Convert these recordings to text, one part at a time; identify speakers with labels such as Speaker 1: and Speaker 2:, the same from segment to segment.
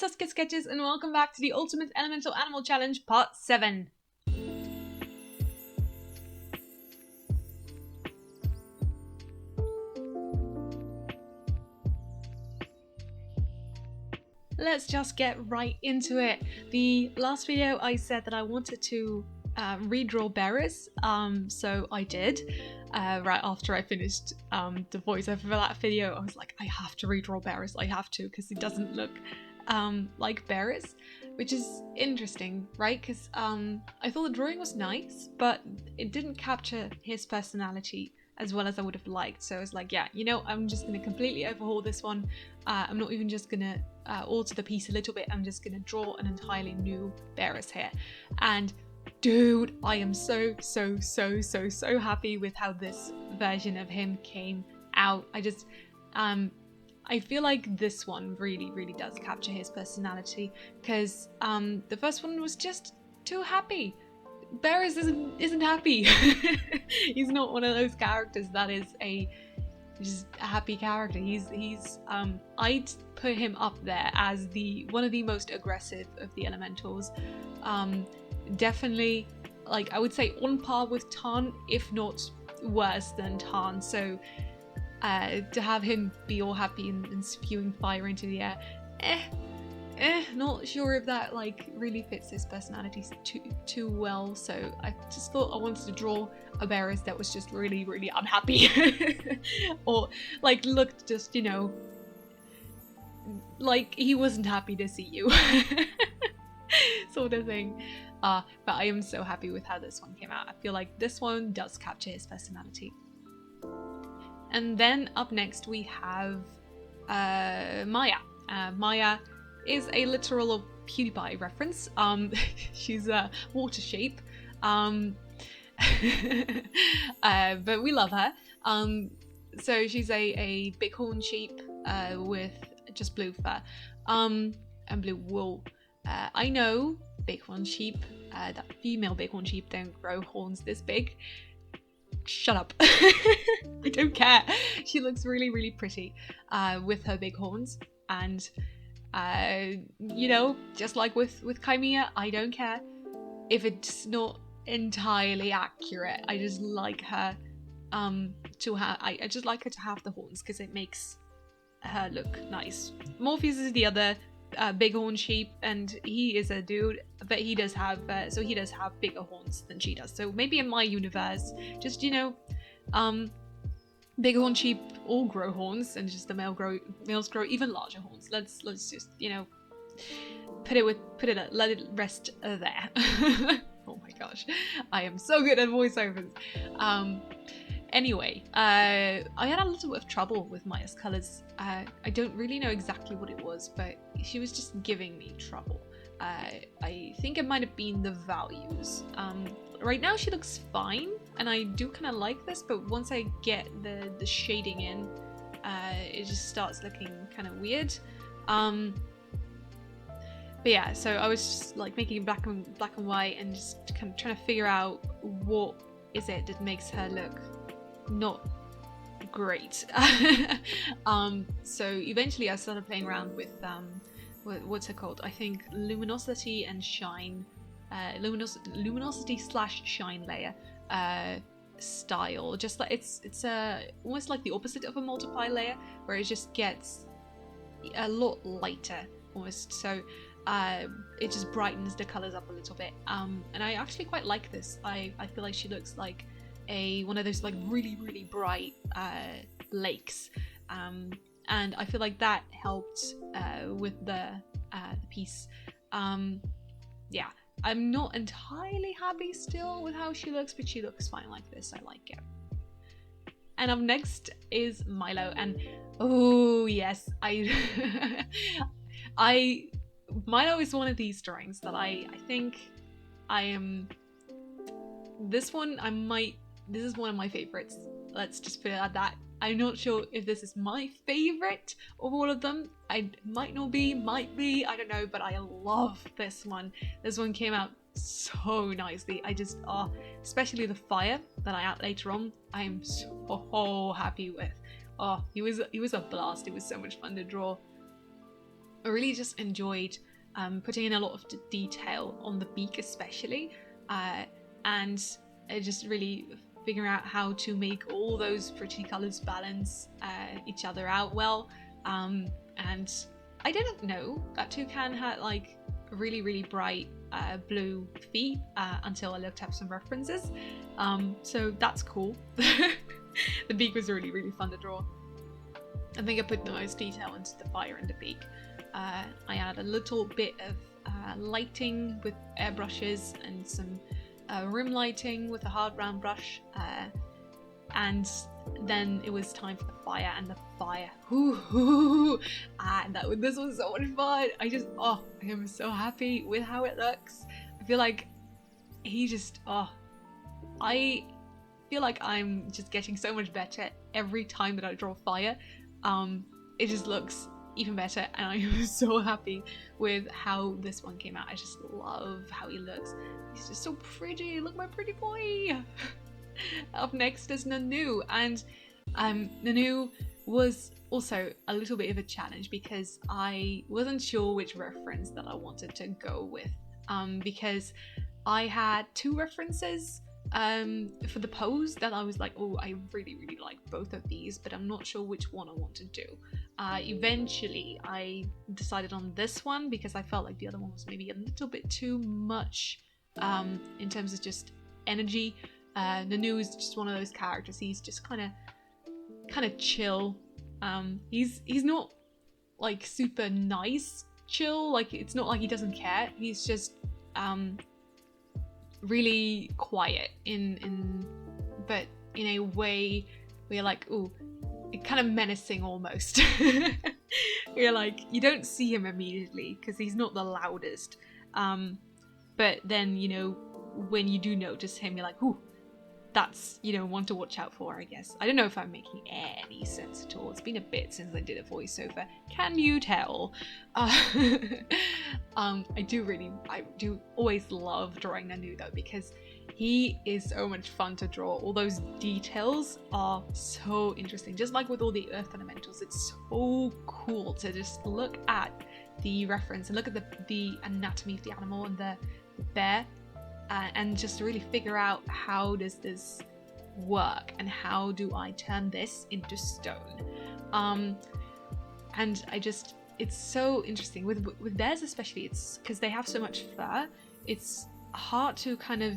Speaker 1: it's SaskiaSketches and welcome back to the Ultimate Elemental Animal Challenge Part 7. Let's just get right into it. The last video I said that I wanted to redraw berries, so I did. Right after I finished the voiceover for that video, I was like, I have to redraw berries, I have to, because it doesn't look like berries, which is interesting, right? Because I thought the drawing was nice, but it didn't capture his personality as well as I would have liked. So I was like, yeah, you know, I'm just gonna completely overhaul this one. I'm not even just gonna alter the piece a little bit, I'm just gonna draw an entirely new berries here. And dude, I am so happy with how this version of him came out. I feel like this one really does capture his personality, because the first one was just too happy. Berries isn't happy. He's not one of those characters that is just a happy character. I'd put him up there as one of the most aggressive of the elementals. Definitely, like, I would say on par with Tarn, if not worse than Tarn. So to have him be all happy and spewing fire into the air, not sure if that like really fits his personality too well. So I just thought I wanted to draw a berries that was just really unhappy, or like looked just, you know, like he wasn't happy to see you, sort of thing. But I am so happy with how this one came out. I feel like this one does capture his personality. And then up next we have Maya. Maya is a literal PewDiePie reference. She's a water sheep, but we love her. So she's a bighorn sheep with just blue fur and blue wool. I know bighorn sheep, that female bighorn sheep don't grow horns this big. Shut up. I don't care. She looks really pretty with her big horns, and you know, just like with Chimera, I don't care if it's not entirely accurate. I just like her to have. I just like her to have the horns because it makes her look nice. Morpheus is the other bighorn sheep, and he is a dude, but he does have bigger horns than she does. So maybe in my universe, just, you know, bighorn sheep all grow horns, and just the males grow even larger horns. Let's just, you know, let it rest there. Oh my gosh, I am so good at voiceovers. Anyway, I had a little bit of trouble with Maya's colours. I don't really know exactly what it was, but she was just giving me trouble. I think it might have been the values. Right now she looks fine, and I do kind of like this, but once I get the shading in, it just starts looking kind of weird. But yeah, so I was just like making it black and white and just kind of trying to figure out what is it that makes her look not great. So eventually I started playing around with what's it called? I think luminosity and shine, luminosity / shine layer style. Just like it's almost like the opposite of a multiply layer, where it just gets a lot lighter almost. So it just brightens the colors up a little bit. And I actually quite like this. I feel like she looks like one of those like really bright lakes, and I feel like that helped with the piece. Yeah, I'm not entirely happy still with how she looks, but she looks fine like this. I like it. And up next is Milo, and oh yes, Milo is one of these drawings that I think I am. This is one of my favorites. Let's just put it at that. I'm not sure if this is my favorite of all of them. I might not be, might be, I don't know, but I love this one. This one came out so nicely. I just, especially the fire that I add later on, I am so happy with. Oh, he was a blast. It was so much fun to draw. really just enjoyed putting in a lot of detail on the beak especially, and just really figuring out how to make all those pretty colours balance each other out well. And I didn't know that toucan had like really, really bright blue feet until I looked up some references. So that's cool. The beak was really, really fun to draw. I think I put the most detail into the fire and the beak. I added a little bit of lighting with airbrushes and some rim lighting with a hard round brush, and then it was time for the fire, and the fire, this was so much fun. I am so happy with how it looks. I feel like I feel like I'm just getting so much better every time that I draw fire. It just looks even better, and I am so happy with how this one came out. I just love how he looks. He's just so pretty. Look, my pretty boy. Up next is Nanu, and Nanu was also a little bit of a challenge because I wasn't sure which reference that I wanted to go with, because I had two references for the pose that I was like, oh, I really, really like both of these, but I'm not sure which one I want to do. Eventually I decided on this one because I felt like the other one was maybe a little bit too much in terms of just energy. Nanu is just one of those characters. He's just kind of chill. He's not like super nice chill, like it's not like he doesn't care. He's just really quiet but in a way where you're like, ooh, kind of menacing almost. You're like, you don't see him immediately because he's not the loudest, but then, you know, when you do notice him, you're like, ooh, that's, you know, one to watch out for, I guess. I don't know if I'm making any sense at all. It's been a bit since I did a voiceover. Can you tell? I do always love drawing Nanu though, because he is so much fun to draw. All those details are so interesting. Just like with all the earth elementals, it's so cool to just look at the reference and look at the anatomy of the animal and the bear, and just to really figure out how does this work and how do I turn this into stone. And it's so interesting with bears especially. It's because they have so much fur, it's hard to kind of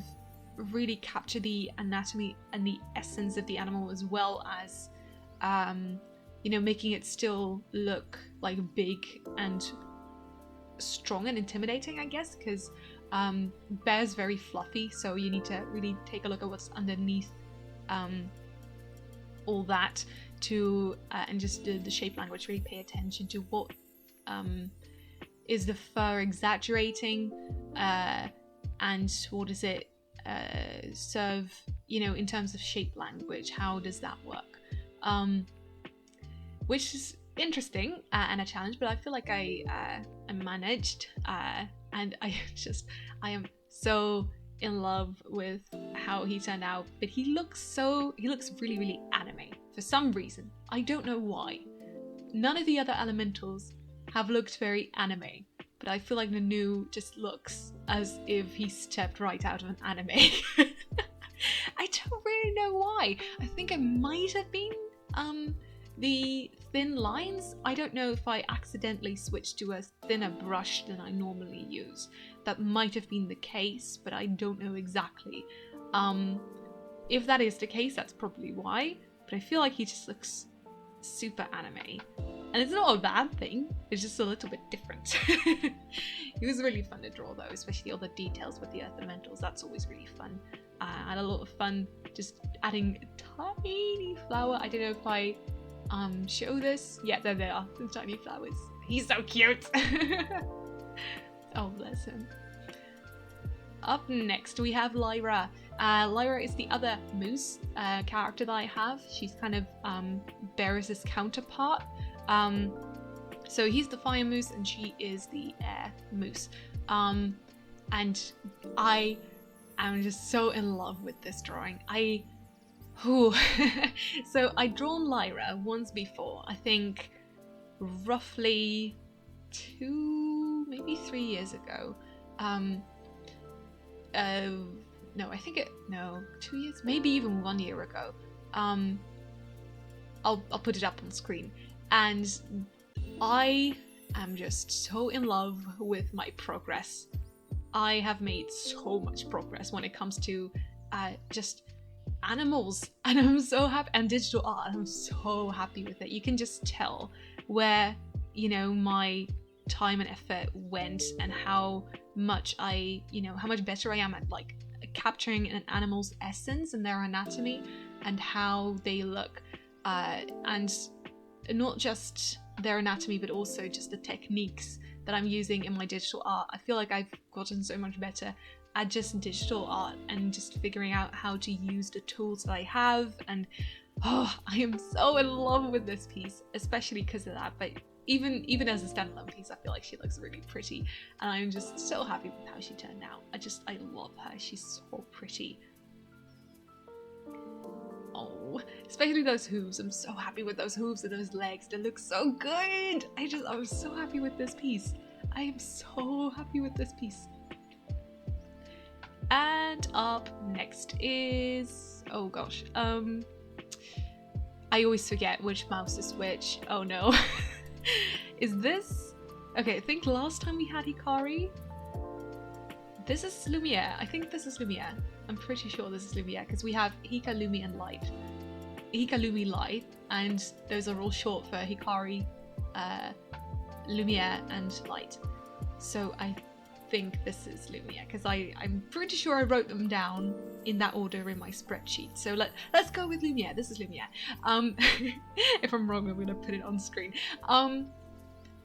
Speaker 1: really capture the anatomy and the essence of the animal, as well as you know, making it still look like big and strong and intimidating, I guess, because bear's very fluffy, so you need to really take a look at what's underneath all that to and just the shape language, really pay attention to what is the fur exaggerating, and what does it serve, you know, in terms of shape language. How does that work? Which is interesting and a challenge, but I feel like I managed, and I am so in love with how he turned out. But he looks really, really anime for some reason. I don't know why. None of the other elementals have looked very anime, but I feel like Nanu just looks as if he stepped right out of an anime. I don't really know why. I think it might have been the thin lines. I don't know if I accidentally switched to a thinner brush than I normally use. That might have been the case, but I don't know exactly. If that is the case, that's probably why, but I feel like he just looks super anime. And it's not a bad thing, it's just a little bit different. He was really fun to draw though, especially all the details with the earth elementals. That's always really fun. I had a lot of fun just adding a tiny flower. I don't know if I show this. Yeah, there they are, the tiny flowers. He's so cute. Oh, bless him. Up next we have Lyra. Lyra is the other moose character that I have. She's kind of Beres's counterpart. So he's the fire moose and she is the air moose. And I am just so in love with this drawing. So I'd drawn Lyra once before, I think roughly maybe 3 years ago. No, 2 years, maybe even 1 year ago. I'll put it up on screen, and I am just so in love with my progress. I have made so much progress when it comes to just animals, and I'm so happy, and digital art, and I'm so happy with it. You can just tell where, you know, my time and effort went, and how much how much better I am at like capturing an animal's essence and their anatomy and how they look, and not just their anatomy but also just the techniques that I'm using in my digital art. I feel like I've gotten so much better at just digital art and just figuring out how to use the tools that I have, and I am so in love with this piece, especially because of that. But even as a standalone piece, I feel like she looks really pretty, and I'm just so happy with how she turned out. I love her. She's so pretty. Oh, especially those hooves. I'm so happy with those hooves and those legs. They look so good. I'm so happy with this piece. I am so happy with this piece. And up next is, oh gosh, I always forget which mouse is which. Oh no. Is this? Okay, I think last time we had Hikari. This is Lumiere. I think this is Lumiere. I'm pretty sure this is Lumiere because we have Hika, Lumi, and Light. Hika, Lumi, Light, and those are all short for Hikari, Lumiere, and Light. So I think this is Lumiere because I'm pretty sure I wrote them down in that order in my spreadsheet. So let's go with Lumiere. This is Lumiere. If I'm wrong, I'm gonna put it on screen.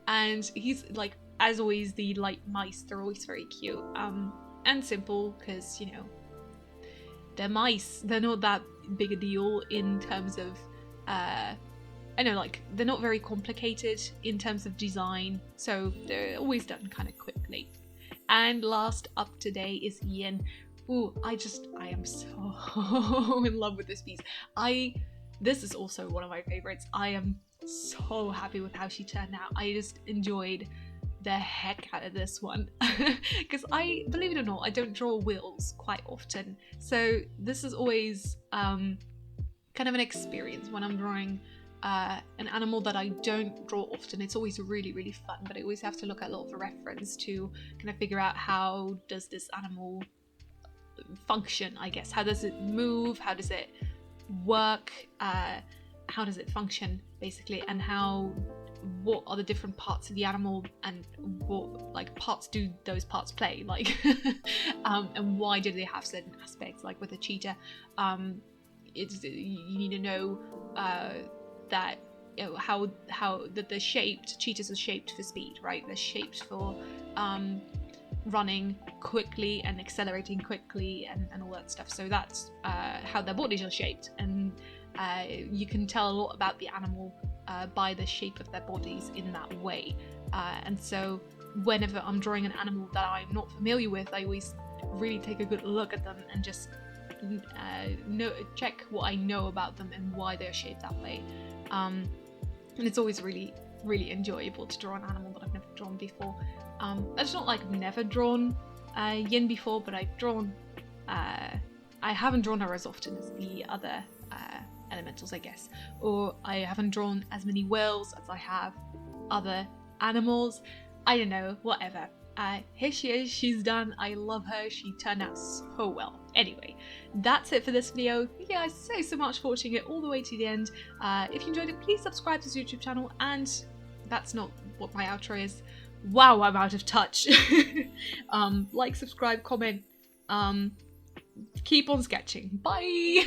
Speaker 1: And he's like, as always, the light mice. They're always very cute and simple because, you know, they're mice. They're not that big a deal in terms of I know, like, they're not very complicated in terms of design, so they're always done kind of quickly. And last up today is Yin. Ooh, I am so in love with this piece. This is also one of my favorites. I am so happy with how she turned out. I just enjoyed the heck out of this one because believe it or not, I don't draw wheels quite often, so this is always kind of an experience when I'm drawing an animal that I don't draw often. It's always really, really fun, but I always have to look at a lot of reference to kind of figure out how does this animal function, I guess. How does it move? How does it work? How does it function, basically, and what are the different parts of the animal, and what like parts do those parts play, like and why do they have certain aspects, like with a cheetah. You need to know that, you know, how that they're shaped. Cheetahs are shaped for speed, right? They're shaped for running quickly and accelerating quickly and all that stuff. So that's how their bodies are shaped, and you can tell a lot about the animal by the shape of their bodies in that way. And so whenever I'm drawing an animal that I'm not familiar with, I always really take a good look at them and just check what I know about them and why they're shaped that way. And it's always really, really enjoyable to draw an animal that I've never drawn before. It's not like I've never drawn Yin before, but I've drawn I haven't drawn her as often as the other elementals, I guess, or I haven't drawn as many whales as I have other animals. I don't know, whatever. Here she is, she's done. I love her, she turned out so well. Anyway, that's it for this video. Thank you guys so much for watching it all the way to the end. If you enjoyed it, please subscribe to this YouTube channel, and that's not what my outro is. Wow, I'm out of touch. Like, subscribe, comment, keep on sketching. Bye!